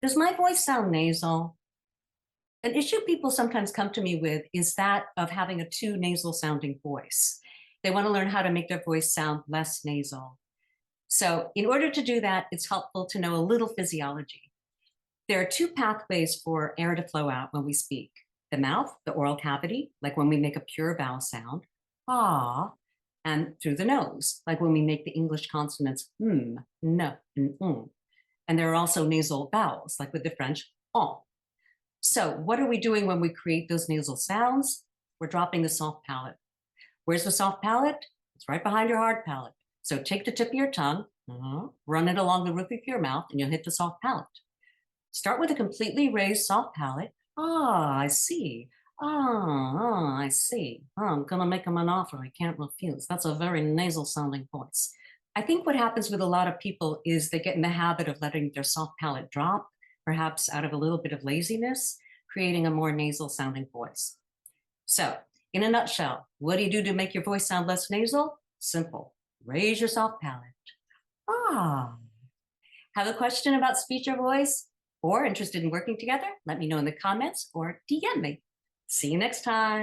Does my voice sound nasal? An issue people sometimes come to me with is that of having a too nasal sounding voice. They want to learn how to make their voice sound less nasal. So, in order to do that, it's helpful to know a little physiology. There are two pathways for air to flow out when we speak: the mouth, the oral cavity, like when we make a pure vowel sound, ah, and through the nose, like when we make the English consonants n, and And there are also nasal vowels, like with the French on. So, what are we doing when we create those nasal sounds? We're dropping the soft palate. Where's the soft palate? It's right behind your hard palate. So, take the tip of your tongue, run it along the roof of your mouth, and you'll hit the soft palate. Start with a completely raised soft palate. Ah, I see. I see. Oh, I'm going to make him an offer I can't refuse. That's a very nasal sounding voice. I think what happens with a lot of people is they get in the habit of letting their soft palate drop, perhaps out of a little bit of laziness, creating a more nasal sounding voice. So, in a nutshell, what do you do to make your voice sound less nasal? Simple. Raise your soft palate. Ah. Have a question about speech or voice, or interested in working together? Let me know in the comments or DM me. See you next time.